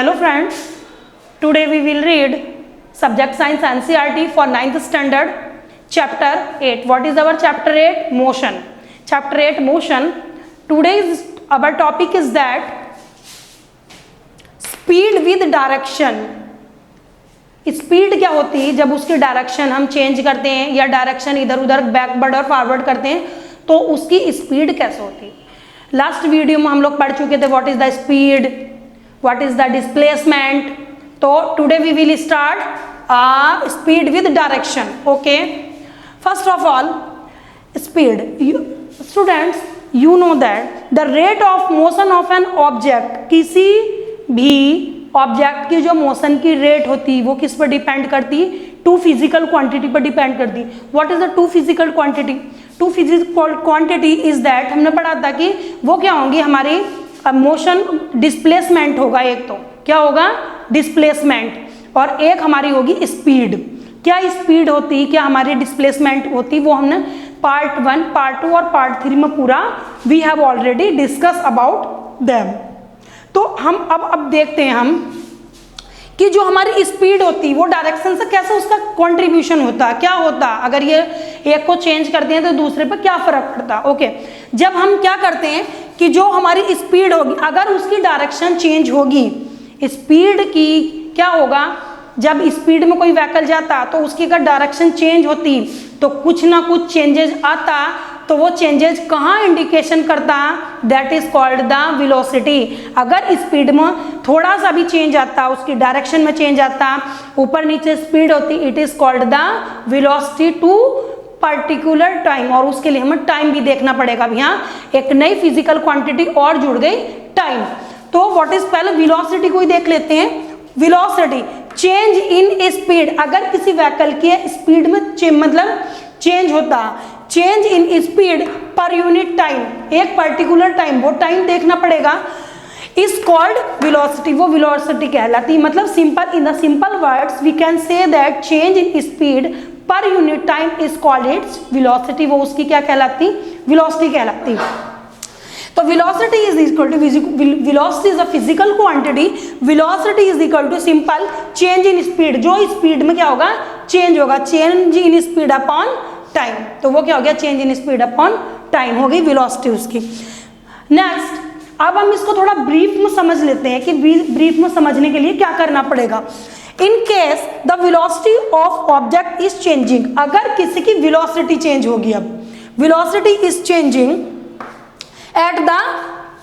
Hello friends, today we will read subject science NCERT for 9th standard chapter 8. What is our chapter 8? Motion. Chapter 8 motion. Today's our topic is that speed with direction. Speed क्या होती है जब उसकी direction हम change करते हैं या direction इधर उधर बैकवर्ड और फॉरवर्ड करते हैं तो उसकी स्पीड कैसे होती है. लास्ट वीडियो में हम लोग पढ़ चुके थे what is the speed, what is the displacement. तो today we will start speed with direction. Okay, first of all speed. Students, you know that the rate of motion of an object, किसी भी object की जो motion की rate होती है वो किस पर डिपेंड करती है? टू फिजिकल क्वांटिटी पर डिपेंड करती है. What is the two physical quantity? Two physical quantity is that, हमने पढ़ा था कि वो क्या होंगी हमारी मोशन डिस्प्लेसमेंट होगा. एक तो क्या होगा? डिस्प्लेसमेंट. और एक हमारी होगी स्पीड. क्या स्पीड होती, क्या हमारी डिस्प्लेसमेंट होती, वो हमने पार्ट 1, पार्ट 2 और पार्ट 3 में पूरा we have already discuss about them. तो हम अब देखते हैं हम कि जो हमारी स्पीड होती वो डायरेक्शन से कैसे उसका कंट्रीब्यूशन होता, क्या होता, अगर ये एक को चेंज करते हैं तो दूसरे पर क्या फर्क पड़ता. ओके, जब हम क्या करते हैं कि जो हमारी स्पीड होगी अगर उसकी डायरेक्शन चेंज होगी, स्पीड की क्या होगा, जब स्पीड में कोई व्हीकल जाता तो उसकी अगर डायरेक्शन चेंज होती तो कुछ ना कुछ चेंजेस आता. तो वो चेंजेस कहाँ इंडिकेशन करता? That is called the velocity. अगर स्पीड में थोड़ा सा भी चेंज आता, उसकी डायरेक्शन में चेंज आता, ऊपर नीचे स्पीड होती, it is called the velocity to particular time. और उसके लिए हमें टाइम भी देखना पड़ेगा. अब यहाँ एक नई फिजिकल क्वांटिटी और जुड़ गई, टाइम. तो व्हाट इज, पहले वेलोसिटी को ही देख लेते हैं. Velocity change in speed. अगर किसी व्हीकल की स्पीड में मतलब चेंज होता, change in speed per unit time, एक पर्टिकुलर टाइम, वो टाइम देखना पड़ेगा, इज कॉल्ड वेलोसिटी. वो वेलोसिटी कहलाती. मतलब simple, in the simple words we can say that change in speed per unit time is called its velocity. वो उसकी क्या कहलाती? वेलोसिटी कहलाती. तो velocity is equal to, velocity is a physical quantity, velocity is equal to simple change in speed. जो speed में क्या होगा? चेंज होगा. Change in speed upon time. तो वो क्या हो गया? Change in speed upon time हो गई वेलोसिटी उसकी. नेक्स्ट, अब हम इसको थोड़ा ब्रीफ में समझ लेते हैं कि ब्रीफ में समझने के लिए क्या करना पड़ेगा. In case the velocity of object is changing, अगर किसी की वेलोसिटी चेंज होगी, अब velocity is changing at the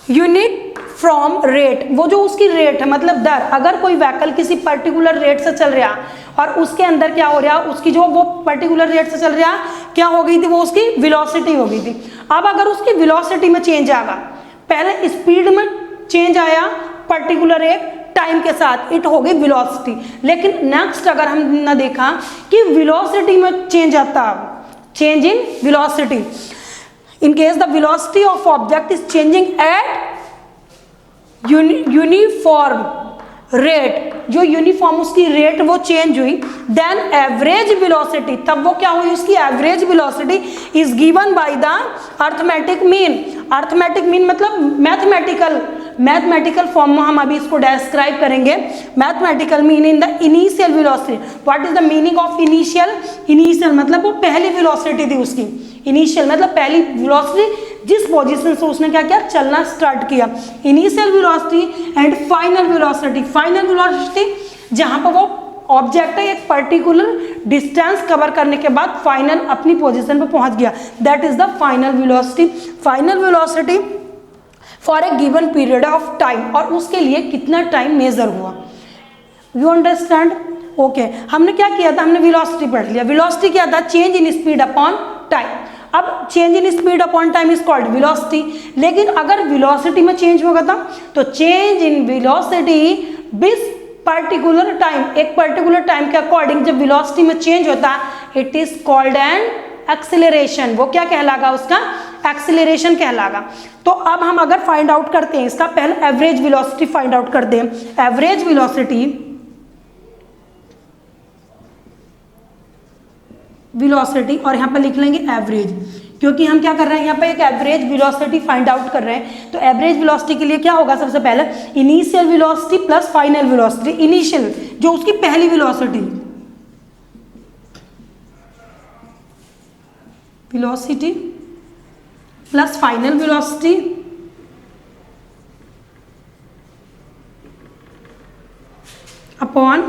unit from rate, वो जो उसकी रेट है मतलब दर, अगर कोई व्हीकल किसी पर्टिकुलर रेट से चल रहा और उसके अंदर क्या हो रहा, उसकी जो वो पर्टिकुलर रेट से चल रहा क्या हो गई थी, वो उसकी वेलोसिटी हो गई थी. अब अगर उसकी वेलोसिटी में चेंज आएगा, पहले स्पीड में चेंज आया पर्टिकुलर एक टाइम के साथ, इट हो गई वेलोसिटी. लेकिन नेक्स्ट अगर हमने देखा कि वेलोसिटी में चेंज आता, change in velocity, in case the velocity of object is changing at uniform rate, जो यूनिफॉर्म उसकी रेट वो चेंज हुई, देन एवरेज वेलोसिटी, तब वो क्या हुई, उसकी average velocity is given by the arithmetic mean. Arithmetic mean मतलब मैथमेटिकल फॉर्म में हम अभी इसको डिस्क्राइब करेंगे. Mathematical mean in the initial velocity. What is the meaning of initial? Initial मतलब वो पहली वेलोसिटी थी उसकी. इनिशियल मतलब पहली वेलोसिटी, जिस पोजीशन से उसने क्या किया, चलना स्टार्ट किया. Initial velocity and final velocity. Final velocity जहां पर वो ऑब्जेक्ट है एक पर्टिकुलर डिस्टेंस कवर करने के बाद फाइनल अपनी पोजीशन पे पहुंच गया, that is the final velocity. Final velocity for a given period of time, और उसके लिए कितना टाइम मेजर हुआ. You understand? ओके, हमने क्या किया था, हमने वेलोसिटी पढ़ लिया. वेलोसिटी क्या था? Change in speed upon time. अब change in speed upon time is called velocity. लेकिन अगर वेलोसिटी में चेंज होगा था तो change in velocity with particular time, एक पर्टिकुलर टाइम के अकॉर्डिंग जब वेलोसिटी में चेंज होता है, it is called an acceleration. वो क्या कहलागा? उसका एक्सेलरेशन कहलागा. तो अब हम अगर फाइंड आउट करते हैं इसका, पहले एवरेज वेलोसिटी फाइंड आउट करते हैं. एवरेज वेलोसिटी, वेलोसिटी और यहाँ पर लिख लेंगे एवरेज. क्योंकि हम क्या कर रहे हैं यहाँ पे एक एवरेज वेलोसिटी फाइंड आउट कर रहे हैं। तो एवरेज वेलोसिटी के लिए क्या होगा, सबसे पहले initial velocity plus final velocity. Initial जो उसकी पहली velocity plus final velocity upon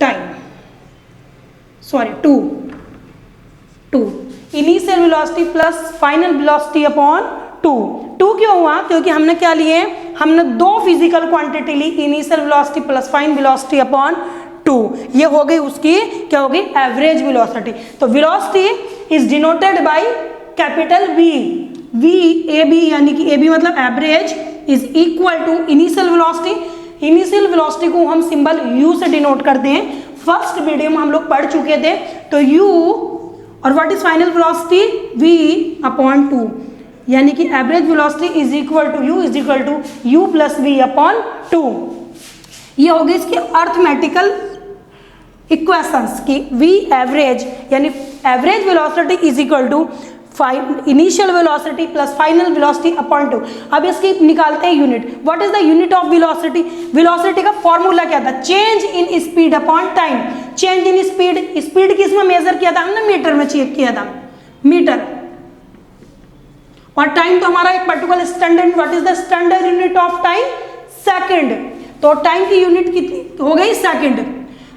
time, sorry 2 initial velocity plus final velocity upon 2 क्यों हुआ, क्योंकि हमने क्या लिए, हमने दो फिजिकल क्वांटिटी ली, initial velocity plus final velocity upon 2। ये हो गई उसकी क्या होगी, एवरेज वेलोसिटी। तो velocity is denoted by capital V A B, यानी कि ए बी मतलब average is equal to initial velocity. Initial velocity को हम सिंबल u से डिनोट करते हैं, फर्स्ट वीडियो में हम लोग पढ़ चुके थे। तो u और what is final velocity, v upon 2, यानी कि average velocity is equal to u plus v upon 2। ये हो गई इसकी अर्थमेटिकल इक्वेशंस की v एवरेज यानी average velocity is equal to initial velocity plus final velocity upon 2। अब इसकी निकालते हैं unit. What is the unit of velocity, velocity का फॉर्मूला क्या था, change in speed upon time. Change in speed किस में मेजर किया था हमने, मीटर में चेक किया था, मीटर। और टाइम तो हमारा एक particular standard, what is the standard unit of time, second. तो टाइम की यूनिट कितनी हो गई, सेकंड।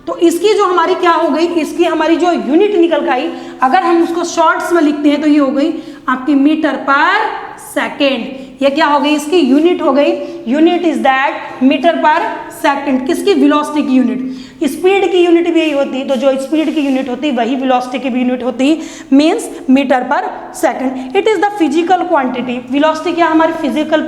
तो इसकी जो हमारी क्या हो गई, इसकी हमारी जो यूनिट निकल आई, अगर हम उसको शॉर्ट्स में लिखते हैं तो ये हो गई आपकी मीटर पर सेकेंड। ये क्या हो गई, इसकी यूनिट हो गई। यूनिट इज दैट मीटर पर सेकेंड, किसकी, वेलोसिटी की यूनिट। स्पीड की यूनिट भी यही होती, तो जो स्पीड की यूनिट होती वही वेलोसिटी की भी यूनिट होती, मीन्स मीटर पर second. It is the physical quantity. Velocity क्या हमारी फिजिकल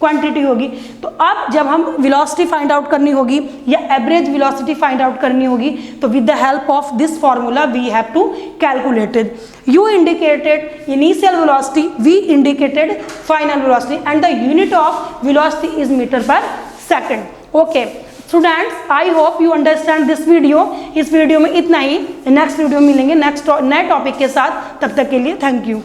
क्वांटिटी होगी। तो अब जब हम वेलोसिटी फाइंड आउट करनी होगी या एवरेज वेलोसिटी फाइंड आउट करनी होगी, तो with the help of this formula we have to calculated. You indicated initial velocity, we indicated final velocity, and the unit of velocity is metre per second. Okay students, I hope you understand this video. इस video में इतना ही। Next video मिलेंगे next नए topic के साथ, तब तक के लिए थैंक यू।